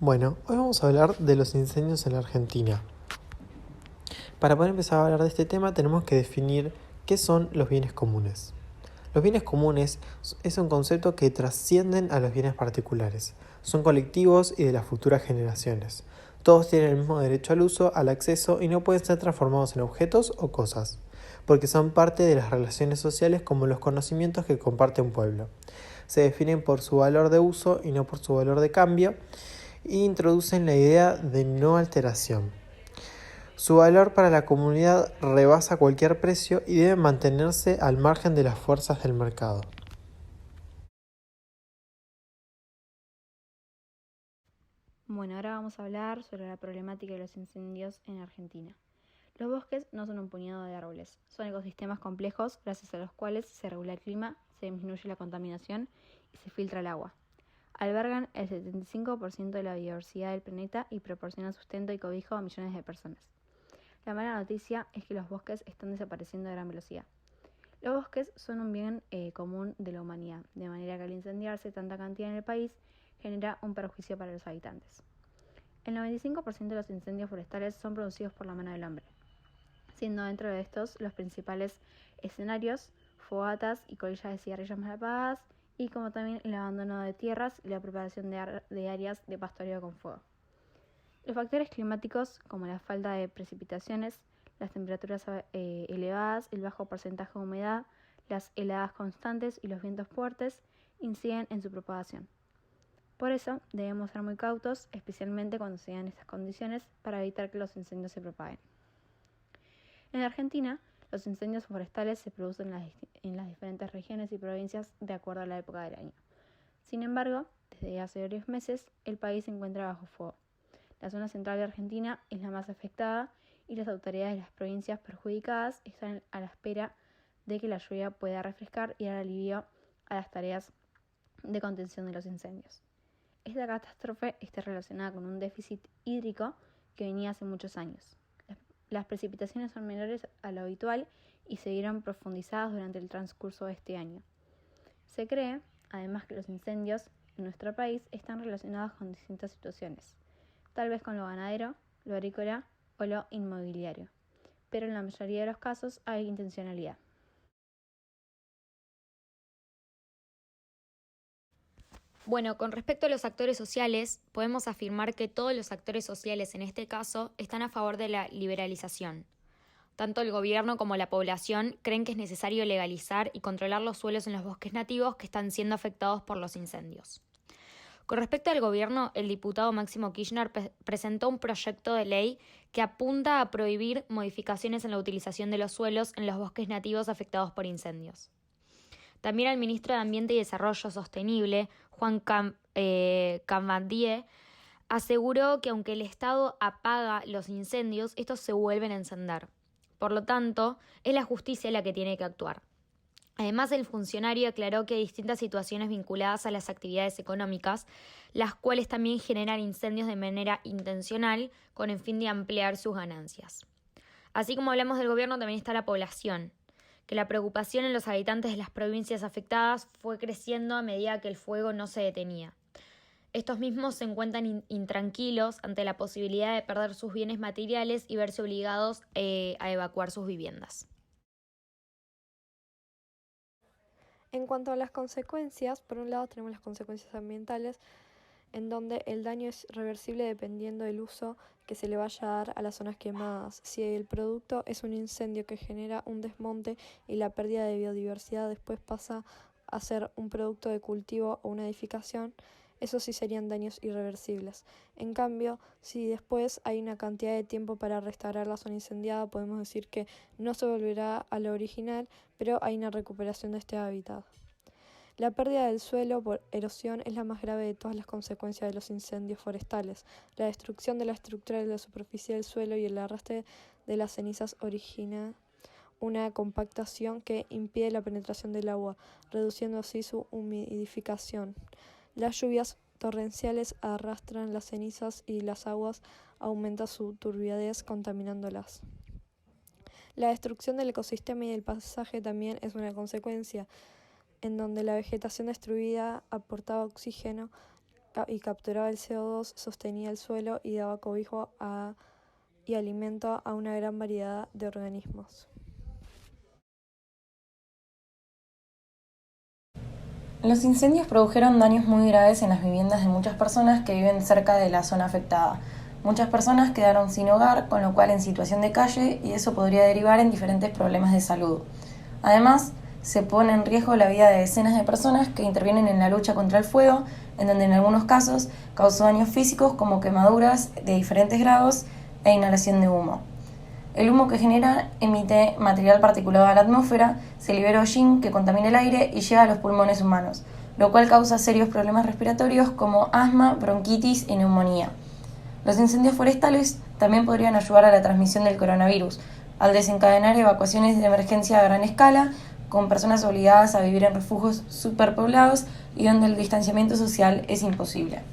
Bueno, hoy vamos a hablar de los incendios en la Argentina. Para poder empezar a hablar de este tema tenemos que definir qué son los bienes comunes. Los bienes comunes es un concepto que trascienden a los bienes particulares. Son colectivos y de las futuras generaciones. Todos tienen el mismo derecho al uso, al acceso y no pueden ser transformados en objetos o cosas, porque son parte de las relaciones sociales como los conocimientos que comparte un pueblo. Se definen por su valor de uso y no por su valor de cambio, e introducen la idea de no alteración. Su valor para la comunidad rebasa cualquier precio y debe mantenerse al margen de las fuerzas del mercado. Bueno, ahora vamos a hablar sobre la problemática de los incendios en Argentina. Los bosques no son un puñado de árboles, son ecosistemas complejos gracias a los cuales se regula el clima, se disminuye la contaminación y se filtra el agua. Albergan el 75% de la biodiversidad del planeta y proporcionan sustento y cobijo a millones de personas. La mala noticia es que los bosques están desapareciendo a gran velocidad. Los bosques son un bien común de la humanidad, de manera que al incendiarse tanta cantidad en el país genera un perjuicio para los habitantes. El 95% de los incendios forestales son producidos por la mano del hombre, siendo dentro de estos los principales escenarios fogatas y colillas de cigarrillos mal apagadas, y como también el abandono de tierras y la preparación de áreas de pastoreo con fuego. Los factores climáticos, como la falta de precipitaciones, las temperaturas elevadas, el bajo porcentaje de humedad, las heladas constantes y los vientos fuertes, inciden en su propagación. Por eso debemos ser muy cautos, especialmente cuando se dan estas condiciones, para evitar que los incendios se propaguen. En Argentina, los incendios forestales se producen en las diferentes regiones y provincias de acuerdo a la época del año. Sin embargo, desde hace varios meses, el país se encuentra bajo fuego. La zona central de Argentina es la más afectada y las autoridades de las provincias perjudicadas están a la espera de que la lluvia pueda refrescar y dar alivio a las tareas de contención de los incendios. Esta catástrofe está relacionada con un déficit hídrico que venía hace muchos años. Las precipitaciones son menores a lo habitual y se vieron profundizadas durante el transcurso de este año. Se cree, además, que los incendios en nuestro país están relacionados con distintas situaciones, tal vez con lo ganadero, lo agrícola o lo inmobiliario, pero en la mayoría de los casos hay intencionalidad. Bueno, con respecto a los actores sociales, podemos afirmar que todos los actores sociales en este caso están a favor de la liberalización. Tanto el gobierno como la población creen que es necesario legalizar y controlar los suelos en los bosques nativos que están siendo afectados por los incendios. Con respecto al gobierno, el diputado Máximo Kirchner presentó un proyecto de ley que apunta a prohibir modificaciones en la utilización de los suelos en los bosques nativos afectados por incendios. También el ministro de Ambiente y Desarrollo Sostenible, Juan Cabandier, aseguró que aunque el Estado apaga los incendios, estos se vuelven a encender. Por lo tanto, es la justicia la que tiene que actuar. Además, el funcionario aclaró que hay distintas situaciones vinculadas a las actividades económicas, las cuales también generan incendios de manera intencional con el fin de ampliar sus ganancias. Así como hablamos del gobierno, también está la población, que la preocupación en los habitantes de las provincias afectadas fue creciendo a medida que el fuego no se detenía. Estos mismos se encuentran intranquilos ante la posibilidad de perder sus bienes materiales y verse obligados a evacuar sus viviendas. En cuanto a las consecuencias, por un lado tenemos las consecuencias ambientales, en donde el daño es reversible dependiendo del uso que se le vaya a dar a las zonas quemadas. Si el producto es un incendio que genera un desmonte y la pérdida de biodiversidad después pasa a ser un producto de cultivo o una edificación, esos sí serían daños irreversibles. En cambio, si después hay una cantidad de tiempo para restaurar la zona incendiada, podemos decir que no se volverá a lo original, pero hay una recuperación de este hábitat. La pérdida del suelo por erosión es la más grave de todas las consecuencias de los incendios forestales. La destrucción de la estructura de la superficie del suelo y el arrastre de las cenizas origina una compactación que impide la penetración del agua, reduciendo así su humidificación. Las lluvias torrenciales arrastran las cenizas y las aguas aumentan su turbidez contaminándolas. La destrucción del ecosistema y del paisaje también es una consecuencia, en donde la vegetación destruida aportaba oxígeno y capturaba el CO2, sostenía el suelo y daba cobijo y alimento a una gran variedad de organismos. Los incendios produjeron daños muy graves en las viviendas de muchas personas que viven cerca de la zona afectada. Muchas personas quedaron sin hogar, con lo cual en situación de calle, y eso podría derivar en diferentes problemas de salud. Además, se pone en riesgo la vida de decenas de personas que intervienen en la lucha contra el fuego, en donde en algunos casos causó daños físicos como quemaduras de diferentes grados e inhalación de humo. El humo que genera emite material particulado a la atmósfera, se libera hollín que contamina el aire y llega a los pulmones humanos, lo cual causa serios problemas respiratorios como asma, bronquitis y neumonía. Los incendios forestales también podrían ayudar a la transmisión del coronavirus, al desencadenar evacuaciones de emergencia a gran escala, con personas obligadas a vivir en refugios superpoblados y donde el distanciamiento social es imposible.